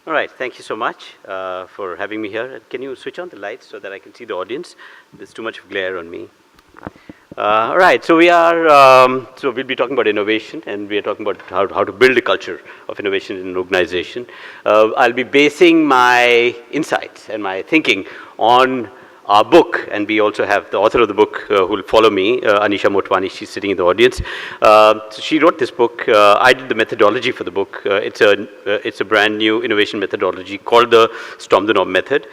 All right, thank you so much for having me here. Can you switch on the lights so that I can see the audience? There's too much glare on me. All right, so we'll be talking about innovation, and we are talking about how to build a culture of innovation in an organization. I'll be basing my insights and my thinking on our book, and we also have the author of the book who will follow me, Anisha Motwani. She's sitting in the audience. So she wrote this book. I did the methodology for the book. It's a brand new innovation methodology called the Storm the Norm method.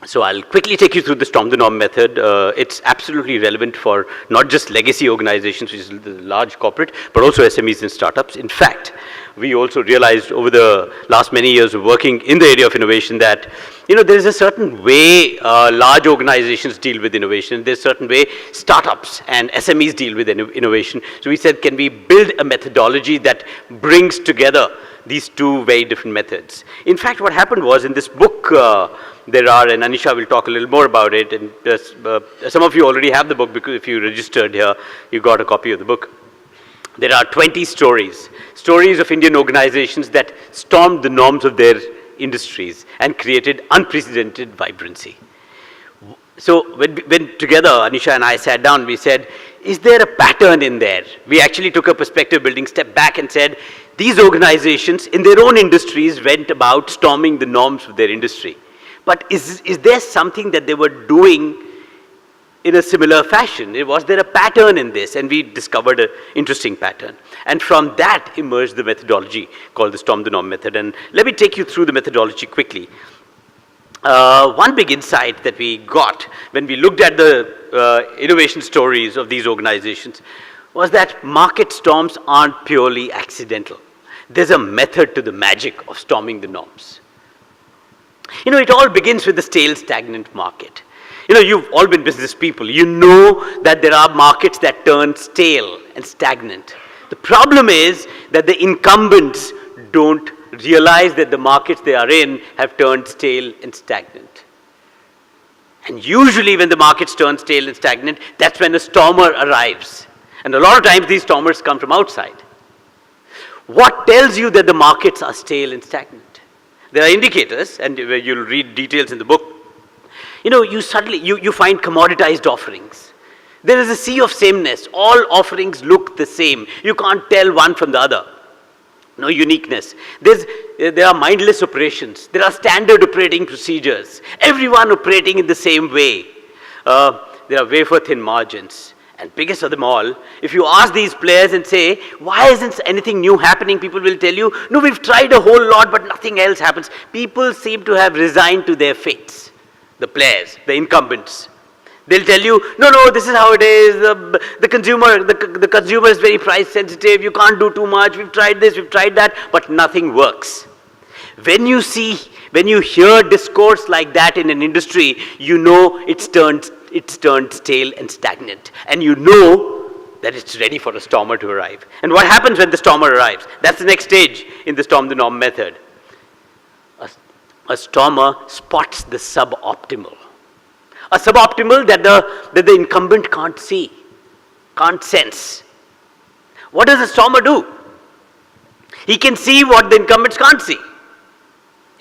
So I'll quickly take you through the Storm the Norm method. It's absolutely relevant for not just legacy organizations, which is the large corporate, but also SMEs and startups. In fact, we also realized over the last many years of working in the area of innovation that, there is a certain way large organizations deal with innovation. There's a certain way startups and SMEs deal with innovation. So we said, can we build a methodology that brings together these two very different methods? In fact, what happened was in this book, and Anisha will talk a little more about it, and some of you already have the book because if you registered here, you got a copy of the book. There are 20 stories of Indian organizations that stormed the norms of their industries and created unprecedented vibrancy. So when together, Anisha and I sat down, we said, is there a pattern in there? We actually took a perspective building step back and said, these organizations in their own industries went about storming the norms of their industry. But is there something that they were doing in a similar fashion? Was there a pattern in this? And we discovered an interesting pattern. And from that emerged the methodology called the Storm the Norm method. And let me take you through the methodology quickly. One big insight that we got when we looked at the innovation stories of these organizations was that market storms aren't purely accidental. There's a method to the magic of storming the norms. It all begins with the stale, stagnant market. You've all been business people. You know that there are markets that turn stale and stagnant. The problem is that the incumbents don't realize that the markets they are in have turned stale and stagnant. And usually when the markets turn stale and stagnant, that's when a stormer arrives. And a lot of times these stormers come from outside. What tells you that the markets are stale and stagnant? There are indicators, and you'll read details in the book. You find commoditized offerings. There is a sea of sameness. All offerings look the same. You can't tell one from the other. No uniqueness. There are mindless operations. There are standard operating procedures. Everyone operating in the same way. There are wafer-thin margins. And biggest of them all, if you ask these players and say, why isn't anything new happening? People will tell you, no, we've tried a whole lot, but nothing else happens. People seem to have resigned to their fates. The players, the incumbents. They'll tell you, no, this is how it is. The consumer is very price sensitive. You can't do too much. We've tried this, we've tried that, but nothing works. When you hear discourse like that in an industry, you know it's turned stale and stagnant. And you know that it's ready for a stormer to arrive. And what happens when the stormer arrives? That's the next stage in the Storm the Norm method. A stormer spots the suboptimal. A suboptimal that the incumbent can't see, can't sense. What does a stormer do? He can see what the incumbents can't see.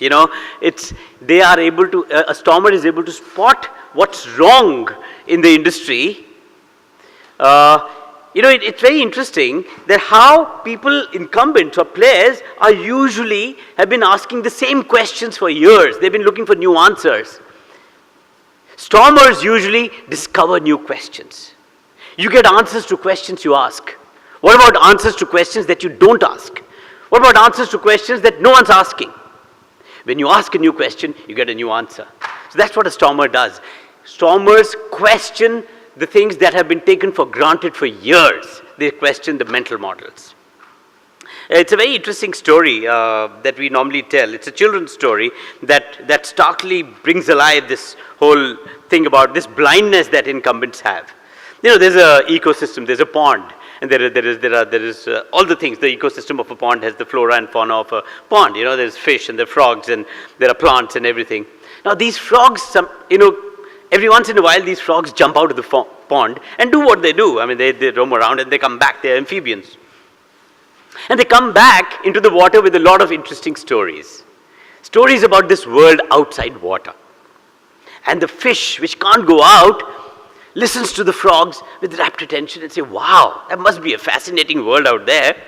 A stormer is able to spot what's wrong in the industry. It's very interesting that how people, incumbents or players, have been asking the same questions for years. They've been looking for new answers. Stormers usually discover new questions. You get answers to questions you ask. What about answers to questions that you don't ask? What about answers to questions that no one's asking? When you ask a new question, you get a new answer. So that's what a stormer does. Stormers question the things that have been taken for granted for years. They question the mental models. It's a very interesting story that we normally tell. It's a children's story that starkly brings alive this whole thing about this blindness that incumbents have. You know, there's an ecosystem, there's a pond, and there is all the things. The ecosystem of a pond has the flora and fauna of a pond. You know, there's fish and there are frogs and there are plants and everything. Now these frogs, every once in a while these frogs jump out of the pond and do what they do. I mean, they roam around and they come back. They're amphibians. And they come back into the water with a lot of interesting stories. Stories about this world outside water. And the fish, which can't go out, listens to the frogs with rapt attention and say, wow, that must be a fascinating world out there.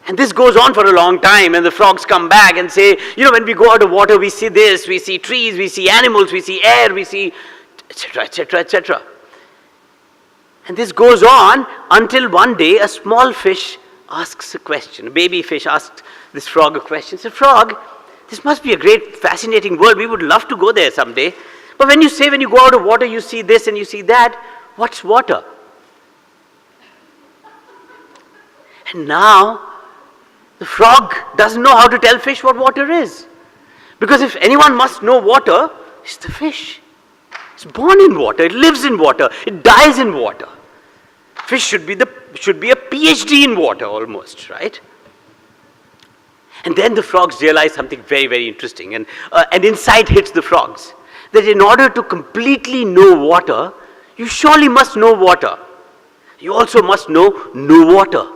And this goes on for a long time, and the frogs come back and say, you know, when we go out of water, we see this, we see trees, we see animals, we see air, we see, etc., etc., etc. And this goes on until one day a small fish asks a question. A baby fish asked this frog a question. Said, frog, this must be a great, fascinating world. We would love to go there someday. But when you say when you go out of water, you see this and you see that, what's water? And now, the frog doesn't know how to tell fish what water is. Because if anyone must know water, it's the fish. It's born in water, it lives in water, it dies in water. Fish should be a PhD in water almost, right? And then the frogs realize something very, very interesting. And an insight hits the frogs. That in order to completely know water, you surely must know water. You also must know no water.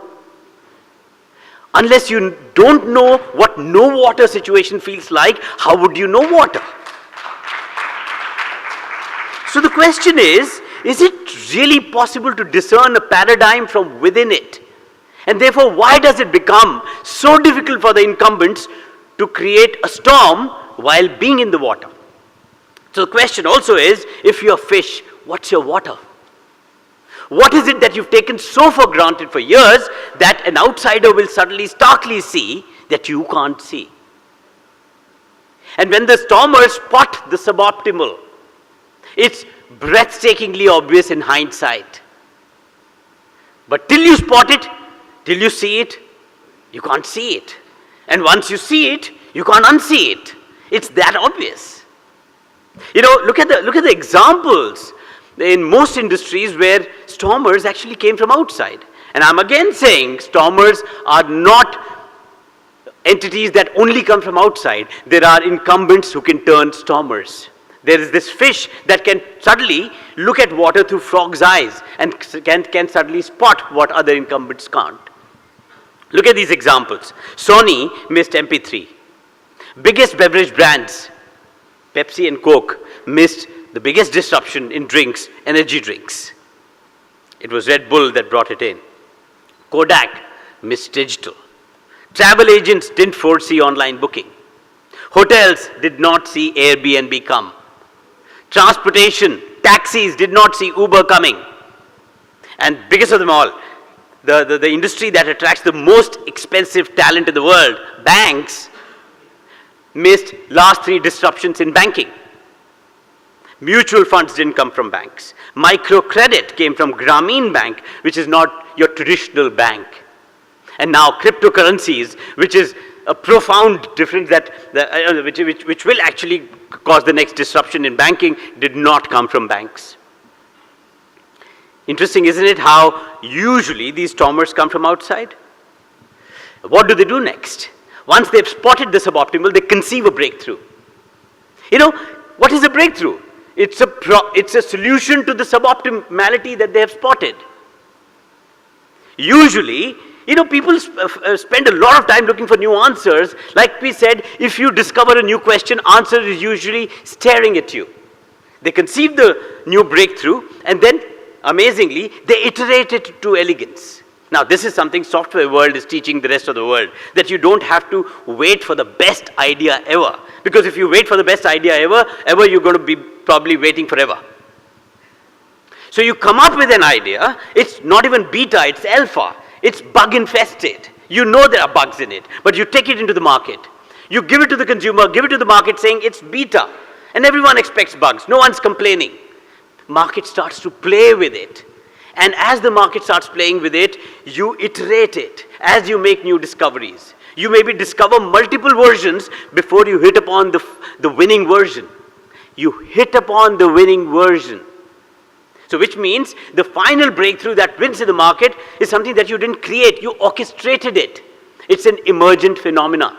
Unless you don't know what no water situation feels like, how would you know water? So the question is it really possible to discern a paradigm from within it? And therefore, why does it become so difficult for the incumbents to create a storm while being in the water? So the question also is, if you're fish, what's your water? What is it that you've taken so for granted for years that an outsider will suddenly starkly see that you can't see? And when the stormers spot the suboptimal, it's breathtakingly obvious in hindsight. But till you spot it, till you see it, you can't see it. And once you see it, you can't unsee it. It's that obvious. You know, look at the examples in most industries where stormers actually came from outside. And I'm again saying stormers are not entities that only come from outside. There are incumbents who can turn stormers. There is this fish that can suddenly look at water through frog's eyes and can suddenly spot what other incumbents can't. Look at these examples. Sony missed MP3. Biggest beverage brands, Pepsi and Coke, missed the biggest disruption in drinks, energy drinks. It was Red Bull that brought it in. Kodak missed digital. Travel agents didn't foresee online booking. Hotels did not see Airbnb come. Transportation, taxis did not see Uber coming. And biggest of them all, the industry that attracts the most expensive talent in the world, banks, missed last 3 disruptions in banking. Mutual funds didn't come from banks. Microcredit came from Grameen Bank, which is not your traditional bank. And now cryptocurrencies, which is a profound difference which will actually cause the next disruption in banking, did not come from banks. Interesting, isn't it, how usually these stormers come from outside? What do they do next? Once they've spotted the suboptimal, they conceive a breakthrough. You know, what is a breakthrough? It's a solution to the suboptimality that they have spotted. Usually, you know, people spend a lot of time looking for new answers. Like we said, if you discover a new question, answer is usually staring at you. They conceive the new breakthrough, and then, amazingly, they iterate it to elegance. Now, this is something software world is teaching the rest of the world, that you don't have to wait for the best idea ever. Because if you wait for the best idea ever, you're going to be probably waiting forever. So you come up with an idea, it's not even beta, it's alpha. It's bug infested. You know there are bugs in it, but you take it into the market. You give it to the consumer, give it to the market saying it's beta. And everyone expects bugs, no one's complaining. Market starts to play with it. And as the market starts playing with it, you iterate it. as you make new discoveries. You maybe discover multiple versions before you hit upon the winning version. You hit upon the winning version. So which means the final breakthrough that wins in the market is something that you didn't create, you orchestrated it. It's an emergent phenomena.